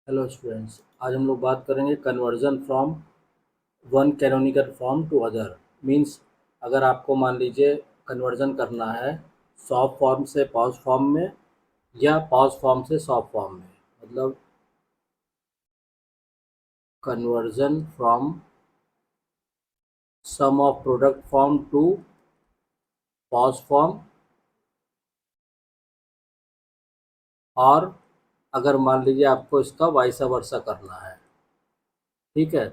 Hello students, आज हम लोग बात करेंगे conversion from one canonical form to other. Means अगर आपको मान लीजिए कन्वर्जन करना है सॉफ्ट फॉर्म से पॉज फॉर्म में या पॉज फॉर्म से सॉफ्ट फॉर्म में, मतलब conversion from sum of product form to POS form, और अगर मान लीजिए आपको इसका वाइस वर्सा करना है। ठीक है,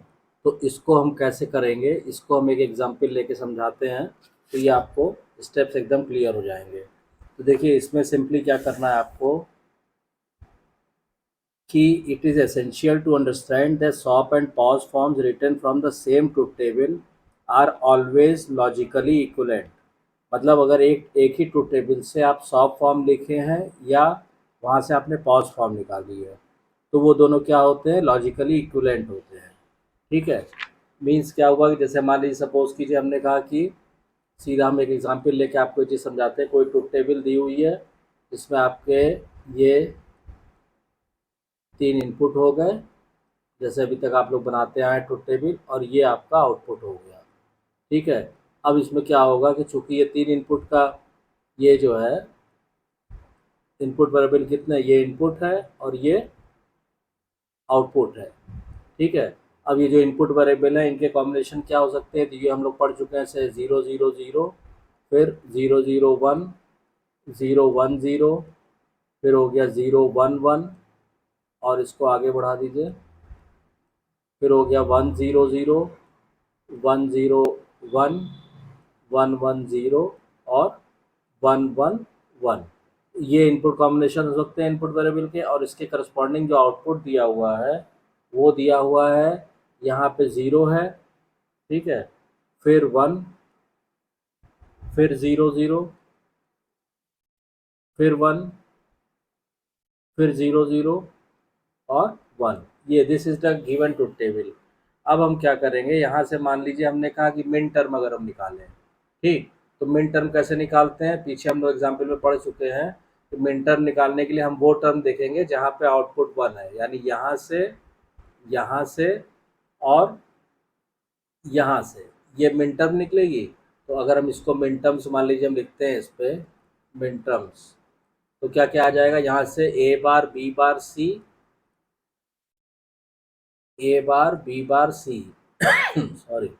तो इसको हम कैसे करेंगे, इसको हम एक एग्जाम्पल लेके समझाते हैं तो ये आपको स्टेप्स एकदम क्लियर हो जाएंगे। तो देखिए, इसमें सिंपली क्या करना है आपको कि it is essential to understand that SOP and POS forms written from the same truth table are always logically equivalent. मतलब अगर एक एक ही ट्रूथ टेबल से आप सॉप फॉर्म लिखे हैं या वहाँ से आपने पॉज फॉर्म निकाली है, तो वो दोनों क्या होते हैं, लॉजिकली इक्वलेंट होते हैं। ठीक है, मीन्स क्या हुआ कि जैसे मान लीजिए सपोज कीजिए हमने कहा कि सीधा हम एक एग्जांपल लेके आपको ये चीज़ समझाते हैं। कोई ट्रुथ टेबल दी हुई है जिसमें आपके ये 3 इनपुट हो गए, जैसे अभी तक आप लोग बनाते आए ट्रुथ टेबल, और ये आपका आउटपुट हो गया। ठीक है, अब इसमें क्या होगा कि चूंकि ये 3 इनपुट का ये जो है इनपुट वेरिएबल कितने, ये इनपुट है और ये आउटपुट है। ठीक है, अब ये जो इनपुट वेरिएबल है इनके कॉम्बिनेशन क्या हो सकते हैं, तो ये हम लोग पढ़ चुके हैं, जैसे 0 0 0, फिर 0 0 1, 0 1 0, फिर हो गया 0 1 1, और इसको आगे बढ़ा दीजिए, फिर हो गया 1 0 0, 1 0 1, 1 1 0 और 1 1 1। ये इनपुट कॉम्बिनेशन हो सकते हैं इनपुट वेरिएबल के, और इसके करस्पॉन्डिंग जो आउटपुट दिया हुआ है वो दिया हुआ है यहाँ पे 0 है। ठीक है, फिर 1, फिर 0 0, फिर 1, फिर 0 0 और 1। ये this is the given truth table. अब हम क्या करेंगे, यहाँ से मान लीजिए हमने कहा कि मिन टर्म अगर हम निकालें। ठीक, तो मिन टर्म कैसे निकालते हैं, पीछे हम लोग एग्जाम्पल में पढ़ चुके हैं। तो मिन टर्म निकालने के लिए हम वो टर्म देखेंगे जहाँ पे आउटपुट 1 है, यानी यहाँ से और यहाँ से ये मिन टर्म निकलेगी। तो अगर हम इसको मिन टर्म्स मान लीजिए हम लिखते हैं इस पे मिन टर्म्स, तो क्या क्या आ जाएगा, यहाँ से ए बार बी बार सी, ए बार बी बार सी सॉरी,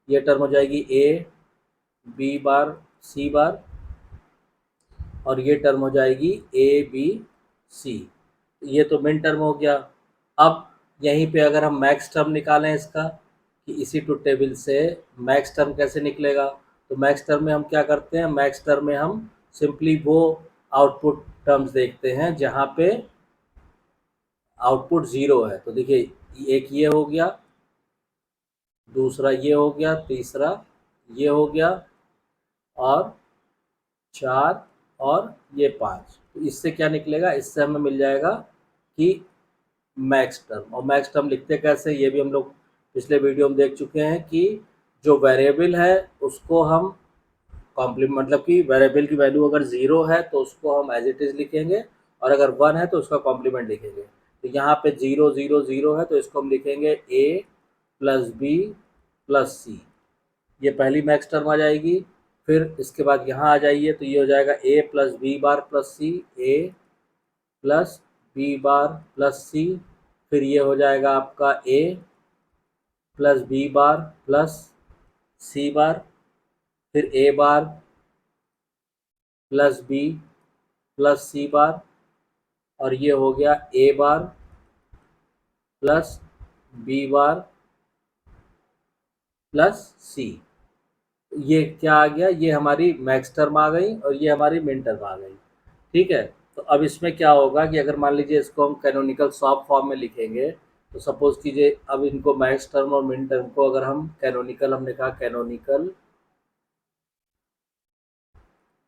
ये टर्म हो जाएगी ए बी बार सी बार, और ये टर्म हो जाएगी ए बी सी। ये तो मिन टर्म हो गया। अब यहीं पे अगर हम मैक्स टर्म निकालें इसका, कि इसी ट्रुथ टेबल से मैक्स टर्म कैसे निकलेगा, तो मैक्स टर्म में हम क्या करते हैं, मैक्स टर्म में हम सिंपली वो आउटपुट टर्म्स देखते हैं जहाँ पे आउटपुट 0 है। तो देखिए, एक ये हो गया, दूसरा ये हो गया, तीसरा ये हो गया, और 4, और ये 5। तो इससे क्या निकलेगा, इससे हमें मिल जाएगा कि मैक्स टर्म। और मैक्स टर्म लिखते कैसे, ये भी हम लोग पिछले वीडियो में देख चुके हैं कि जो वेरिएबल है उसको हम कॉम्प्लीमेंट, मतलब कि वेरिएबल की वैल्यू अगर 0 है तो उसको हम एज इट इज़ लिखेंगे, और अगर 1 है तो उसका कॉम्प्लीमेंट लिखेंगे। तो यहाँ पे 0 0 0 है तो इसको हम लिखेंगे ए प्लस बी प्लस सी, ये पहली मैक्स टर्म आ जाएगी। फिर इसके बाद यहाँ आ जाइए, तो ये हो जाएगा ए प्लस बी बार प्लस सी, ए प्लस बी बार प्लस सी, फिर ये हो जाएगा आपका ए plus B bar plus C बार, फिर ए bar plus B plus C बार, और ये हो गया A bar plus B bar plus सी। ये क्या आ गया, ये हमारी मैक्स टर्म आ गई और ये हमारी मिन टर्म आ गई। ठीक है, तो अब इसमें क्या होगा कि अगर मान लीजिए इसको हम कैनोनिकल सॉफ्ट फॉर्म में लिखेंगे, तो सपोज कीजिए अब इनको मैक्स टर्म और मिन टर्म को अगर हम कैनोनिकल, हमने कहा कैनोनिकल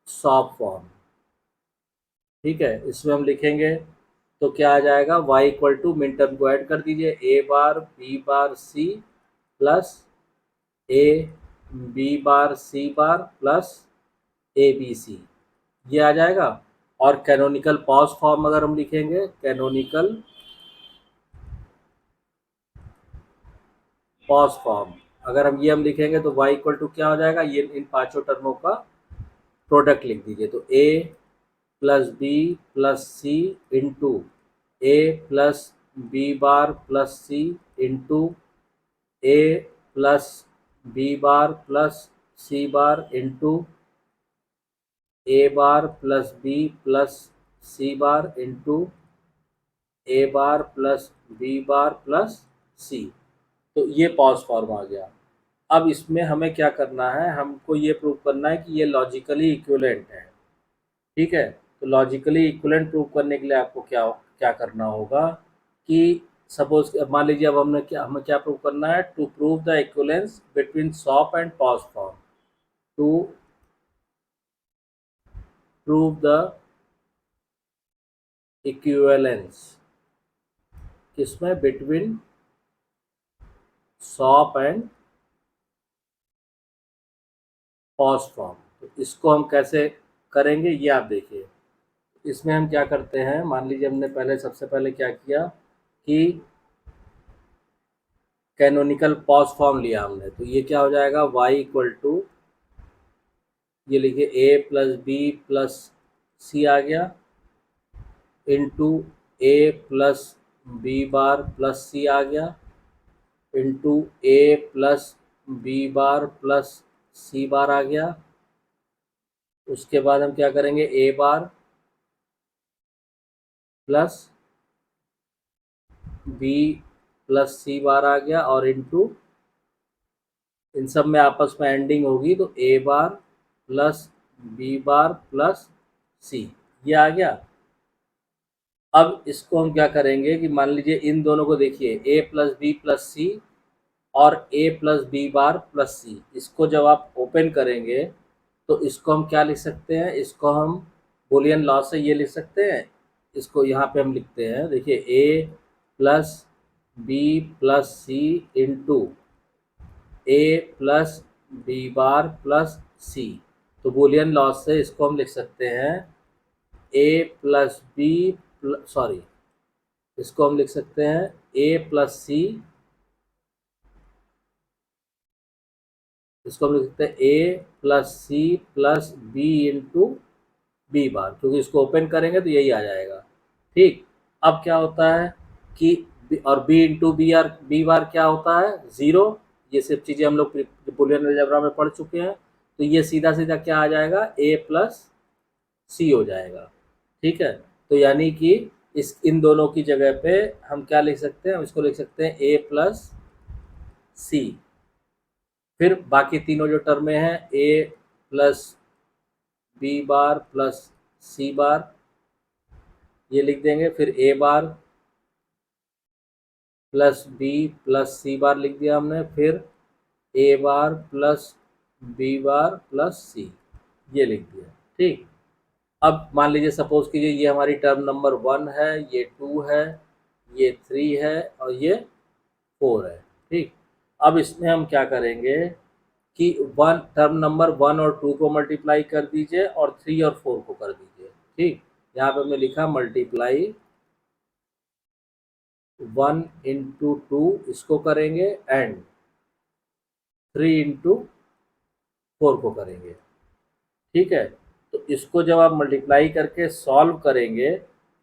सॉफ्ट फॉर्म। ठीक है, इसमें हम लिखेंगे तो क्या आ जाएगा, y equal to min term को ऐड कर दीजिए, A bar B bar C plus A B bar C bar plus A B C, ये आ जाएगा। और कैनोनिकल पॉज फॉर्म अगर हम लिखेंगे, कैनोनिकल पॉज फॉर्म। अगर हम लिखेंगे तो y इक्वल टू क्या हो जाएगा, ये इन पांचों टर्मों का प्रोडक्ट लिख दीजिए। तो a plus B plus C into A plus B bar plus C into A plus B bar plus C bar into A bar plus B plus C bar into A bar plus B bar plus C. तो ये pause form आ गया। अब इसमें हमें क्या करना है, हमको ये प्रूव करना है कि ये लॉजिकली इक्विवेलेंट है। ठीक है, तो लॉजिकली इक्विवेलेंट प्रूव करने के लिए आपको क्या क्या करना होगा कि सपोज मान लीजिए अब हमें क्या प्रूव करना है, to prove the equivalence between SOP and POS form. To prove the equivalence किसमें, between SOP and POS form. तो इसको हम कैसे करेंगे ये आप देखिए। इसमें हम क्या करते हैं, मान लीजिए हमने सबसे पहले क्या किया कि कैनोनिकल पॉज फॉर्म लिया हमने। तो ये क्या हो जाएगा, y इक्वल टू, ये लिखिए a प्लस बी प्लस सी आ गया into A plus B bar plus सी आ गया into A plus B bar plus C बार आ गया। उसके बाद हम क्या करेंगे, ए bar plus B plus C बार आ गया और इंटू इन सब में आपस में एंडिंग होगी तो A bar plus B bar plus सी, ये आ गया। अब इसको हम क्या करेंगे कि मान लीजिए इन दोनों को देखिए, ए प्लस बी प्लस सी और ए प्लस बी बार प्लस सी, इसको जब आप ओपन करेंगे तो इसको हम क्या लिख सकते हैं, इसको हम बूलियन लॉ से ये लिख सकते हैं। इसको यहाँ पे हम लिखते हैं, देखिए ए plus B plus C into A plus B bar plus C. तो बूलियन लॉ से इसको हम लिख सकते हैं ए प्लस बी सॉरी, इसको हम लिख सकते हैं ए प्लस सी, इसको हम लिख सकते हैं A plus C plus B into B bar, क्योंकि इसको ओपन करेंगे तो यही आ जाएगा। ठीक, अब क्या होता है कि और बी इंटू बी बार क्या होता है, ज़ीरो। ये सब चीज़ें हम लोग बुलियन अलजेब्रा में पढ़ चुके हैं। तो ये सीधा सीधा क्या आ जाएगा, ए प्लस सी हो जाएगा। ठीक है, तो यानी कि इन दोनों की जगह पे हम क्या लिख सकते हैं, हम इसको लिख सकते हैं ए प्लस सी। फिर बाकी तीनों जो टर्में हैं, A plus B bar plus C bar, ये लिख देंगे। फिर ए bar plus B plus C बार लिख दिया हमने। फिर ए bar plus B bar plus सी, ये लिख दिया। ठीक, अब मान लीजिए सपोज कीजिए ये हमारी टर्म नंबर 1 है, ये 2 है, ये 3 है और ये 4 है। ठीक, अब इसमें हम क्या करेंगे कि टर्म नंबर 1 और 2 को मल्टीप्लाई कर दीजिए और 3 और 4 को कर दीजिए। ठीक, यहाँ पे हमने लिखा मल्टीप्लाई 1 इंटू 2 इसको करेंगे एंड 3 इंटू 4 को करेंगे। ठीक है, तो इसको जब आप मल्टीप्लाई करके सॉल्व करेंगे,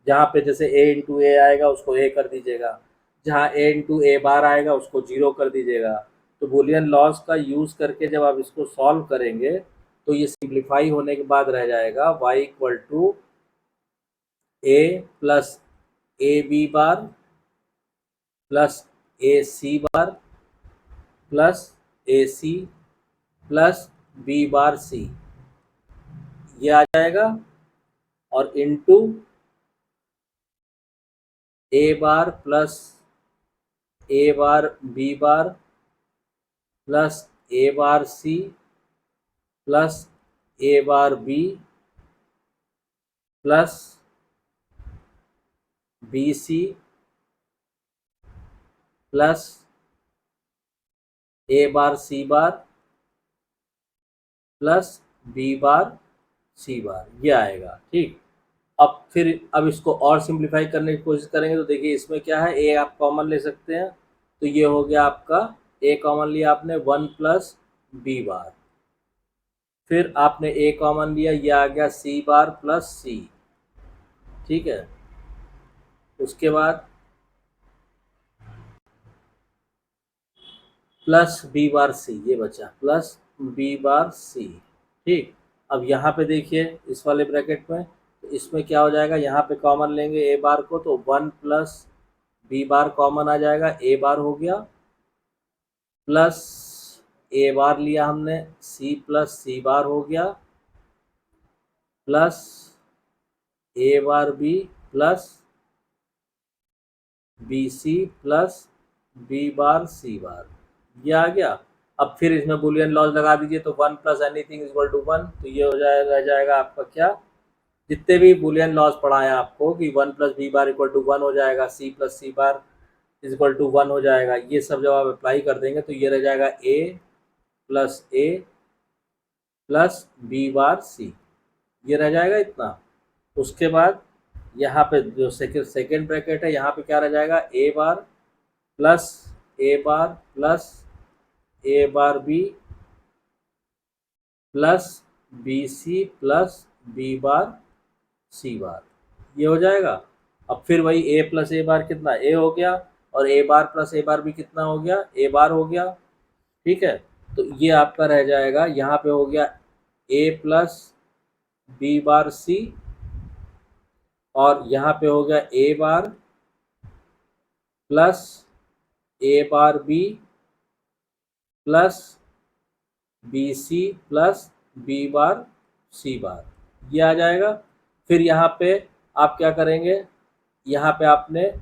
जहाँ पे जैसे a इंटू ए आएगा उसको a कर दीजिएगा, जहाँ a इंटू ए बार आएगा उसको 0 कर दीजिएगा। तो बूलियन लॉस का यूज़ करके जब आप इसको सॉल्व करेंगे तो ये सिंप्लीफाई होने के बाद रह जाएगा y equal to A plus A B bar plus A C bar plus A C plus B bar C, ये आ जाएगा। और into A bar plus A bar B bar plus A bar C plus A bar B plus B C plus A bar C bar plus B bar C bar, ये आएगा। ठीक, अब इसको और सिंप्लीफाई करने की कोशिश करेंगे तो देखिए इसमें क्या है, ए आप कॉमन ले सकते हैं तो ये हो गया आपका ए कॉमन लिया आपने 1 प्लस बी बार, फिर आपने ए कॉमन लिया, ये आ गया सी बार प्लस सी। ठीक है, उसके बाद प्लस बी बार सी, ये बचा प्लस बी बार सी। ठीक, अब यहाँ पे देखिए इस वाले ब्रैकेट में, तो इसमें क्या हो जाएगा, यहाँ पे कॉमन लेंगे ए बार को तो 1 प्लस बी बार कॉमन आ जाएगा, ए बार हो गया, प्लस ए बार लिया हमने, सी प्लस सी बार हो गया, plus A bar B plus B C plus B bar C bar, ये आ गया। अब फिर इसमें बुलियन लॉज लगा दीजिए, तो 1 प्लस एनीथिंग इक्वल टू 1, तो ये हो जाएगा, रह जाएगा आपका क्या, जितने भी बुलियन लॉज पढ़ाए आपको कि 1 plus B bar equal to 1 हो जाएगा, C plus C bar equal to 1 हो जाएगा, ये सब जब आप अप्लाई कर देंगे तो ये रह जाएगा ए प्लस बी बार सी, ये रह जाएगा इतना। उसके बाद यहाँ पे जो सेकेंड ब्रैकेट है, यहाँ पे क्या रह जाएगा, plus A bar plus A bar B plus B C plus B bar C bar, ये हो जाएगा। अब फिर वही ए प्लस ए बार कितना, ए हो गया, और ए बार प्लस ए बार भी कितना हो गया, ए बार हो गया। ठीक है, तो ये आपका रह जाएगा, यहाँ पे हो गया ए प्लस बी बार सी, और यहाँ पे हो गया A bar plus A bar B plus B C plus B bar C bar, ये आ जाएगा। फिर यहाँ पे आप क्या करेंगे, यहाँ पे आपने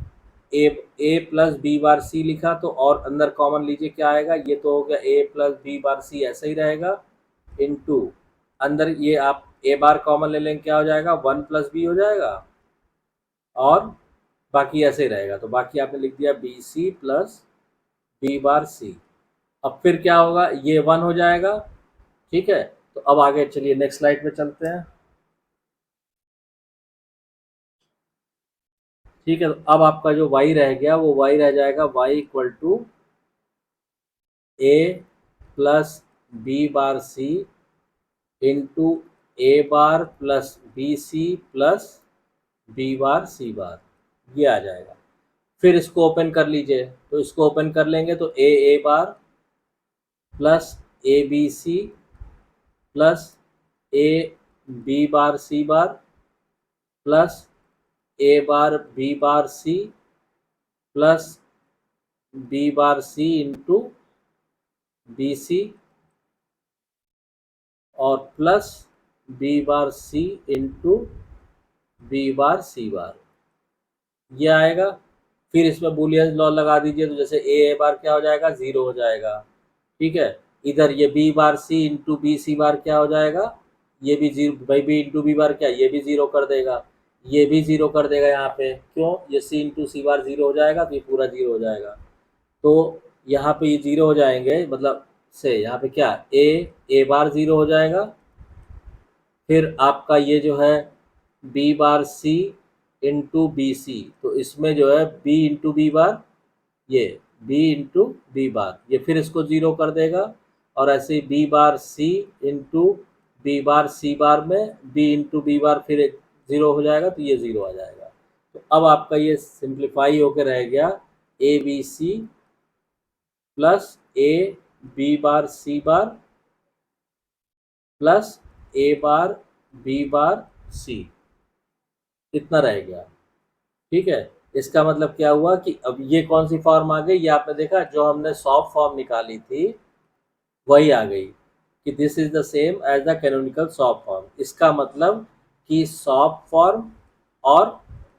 ए प्लस बी बार सी लिखा, तो और अंदर कॉमन लीजिए, क्या आएगा, ये तो हो गया ए प्लस बी बार सी ऐसा ही रहेगा, इनटू अंदर ये आप ए बार कॉमन ले लेंगे, क्या हो जाएगा, 1 प्लस बी हो जाएगा, और बाकी ऐसे ही रहेगा, तो बाकी आपने लिख दिया B C plus B bar C. अब फिर क्या होगा, ये 1 हो जाएगा। ठीक है, तो अब आगे चलिए नेक्स्ट स्लाइड पे चलते हैं। ठीक है, तो अब आपका जो y रह गया वो y रह जाएगा y equal to A plus B bar C into A bar plus B C plus B bar C bar, ये आ जाएगा। फिर इसको ओपन कर लीजिए, तो इसको ओपन कर लेंगे तो A bar plus A B C plus A B bar C bar plus A bar B bar C plus B bar C into B C और plus B bar C into B bar C bar, ये आएगा। फिर इसमें Boolean law लगा दीजिए, तो जैसे ए बार क्या हो जाएगा, 0 हो जाएगा। ठीक है, इधर ये B bar C into B सी बार क्या हो जाएगा, ये भी 0, भाई बी इंटू बी बार क्या, ये भी 0 कर देगा, ये भी 0 कर देगा यहाँ पे, क्यों, ये सी इंटू सी बार 0 हो जाएगा, तो ये पूरा 0 हो जाएगा। तो यहाँ पे ये 0 हो जाएंगे, मतलब से यहाँ पे क्या, ए बार 0 हो जाएगा। फिर आपका ये जो है B bar C into B सी, तो इसमें जो है बी इंटू बी बार, ये बी इंटू बी बार, ये फिर इसको 0 कर देगा, और ऐसे ही B bar C into B bar C बार में बी इंटू बी बार फिर 0 हो जाएगा, तो ये 0 आ जाएगा। तो अब आपका ये सिंप्लीफाई होकर रह गया A B C plus A B bar C bar plus A bar B bar C, इतना रह गया। ठीक है, इसका मतलब क्या हुआ कि अब ये कौन सी फॉर्म आ गई, ये आपने देखा जो हमने सॉफ्ट फॉर्म निकाली थी वही आ गई, कि this is the same as the canonical SOP form. इसका मतलब कि सॉफ्ट फॉर्म और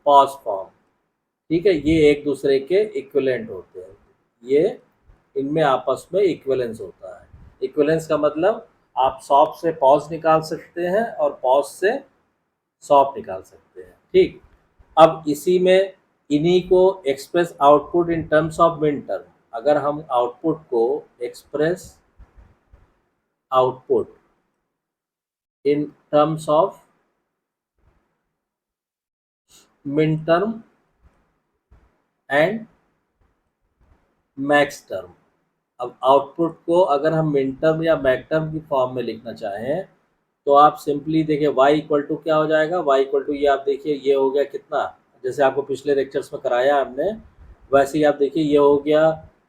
पॉज फॉर्म, ठीक है, ये एक दूसरे के इक्विवेलेंट होते हैं, ये इनमें आपस में इक्विवेलेंस होता है। इक्विवेलेंस का मतलब आप सॉफ्ट से पॉज निकाल सकते हैं और पॉज से सॉफ्ट निकाल सकते हैं। ठीक, अब इसी में इन्हीं को express output in terms of min term, अगर हम आउटपुट को express output in terms of min term and max term, अब आउटपुट को अगर हम मिन टर्म या मैक टर्म की फॉर्म में लिखना चाहें तो आप सिंपली देखिए y इक्वल टू क्या हो जाएगा, y इक्वल टू ये आप देखिए ये हो गया कितना, जैसे आपको पिछले लेक्चर्स में कराया हमने वैसे ही आप देखिए ये हो गया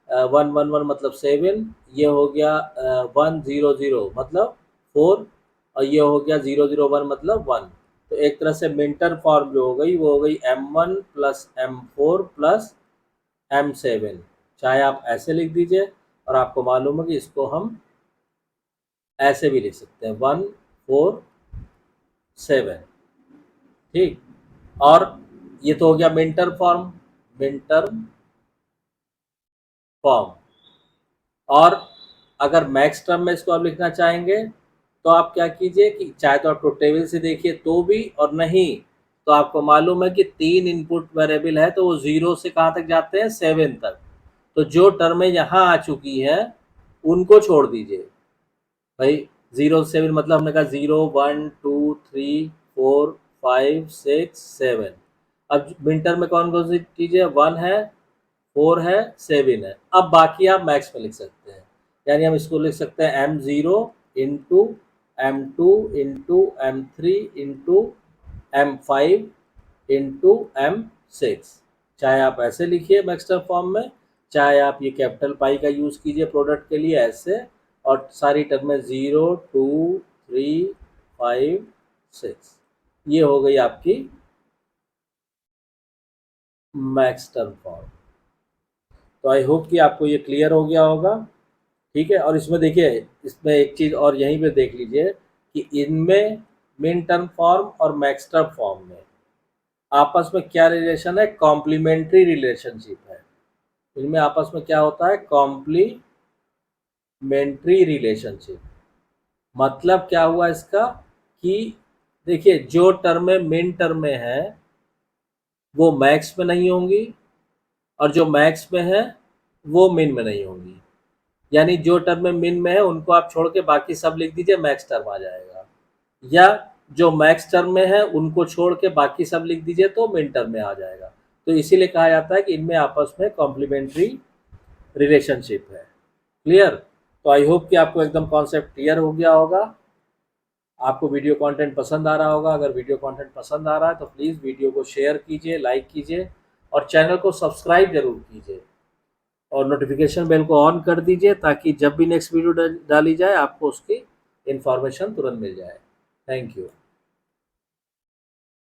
111 मतलब 7, ये हो गया 100 मतलब 4 और ये हो गया 001 मतलब 1। तो एक तरह से मिनटर फॉर्म जो हो गई वो हो गई m1 plus m4 plus m7, चाहे आप ऐसे लिख दीजिए और आपको मालूम है कि इसको हम ऐसे भी लिख सकते हैं 147, ठीक। और ये तो हो गया मिनटर फॉर्म, मिनटर फॉर्म। और अगर मैक्स टर्म में इसको आप लिखना चाहेंगे तो आप क्या कीजिए कि चाहे तो आप टेबल से देखिए तो भी, और नहीं तो आपको मालूम है कि 3 इनपुट वेरिएबल है तो वो 0 से कहाँ तक जाते हैं 7 तक। तो जो टर्में यहाँ आ चुकी हैं उनको छोड़ दीजिए भाई। 0 से 7 मतलब हमने कहा 0 1 2 3 4 5 6 7। अब विंटर में कौन कौन सी चीज़ें 1 है 4 है 7 है। अब बाकी आप मैक्स में लिख सकते हैं, यानी हम इसको लिख सकते हैं m0 into m2 into m3 into m5 into m6। चाहे आप ऐसे लिखिए मैक्सटर फॉर्म में, चाहे आप ये कैपिटल पाई का यूज़ कीजिए प्रोडक्ट के लिए ऐसे, और सारी टर्में 0 2 3 5 6, ये हो गई आपकी मैक्स टर्म फॉर्म। तो आई होप कि आपको ये क्लियर हो गया होगा, ठीक है। और इसमें देखिए, इसमें एक चीज़ और यहीं पे देख लीजिए कि इनमें मिन टर्म फॉर्म और मैक्स टर्म फॉर्म में आपस में क्या रिलेशन है, कॉम्प्लीमेंट्री रिलेशनशिप है। इनमें आपस में क्या होता है, कॉम्प्लीमेंट्री रिलेशनशिप। मतलब क्या हुआ इसका कि देखिए जो टर्में मिन टर्म में है वो मैक्स में नहीं होंगी और जो मैक्स में है वो मिन में नहीं होंगी। यानी जो टर्म में मिन में है उनको आप छोड़ के बाकी सब लिख दीजिए, मैक्स टर्म आ जाएगा। या जो मैक्स टर्म में है उनको छोड़ के बाकी सब लिख दीजिए तो मिन टर्म में आ जाएगा। तो इसीलिए कहा जाता है कि इनमें आपस में कॉम्प्लीमेंट्री रिलेशनशिप है। क्लियर? तो आई होप कि आपको एकदम कॉन्सेप्ट क्लियर हो गया होगा। आपको वीडियो कंटेंट पसंद आ रहा होगा। अगर वीडियो कंटेंट पसंद आ रहा है तो प्लीज़ वीडियो को शेयर कीजिए, लाइक कीजिए और चैनल को सब्सक्राइब जरूर कीजिए और नोटिफिकेशन बेल को ऑन कर दीजिए ताकि जब भी नेक्स्ट वीडियो डाली जाए आपको उसकी इन्फॉर्मेशन तुरंत मिल जाए। Thank you.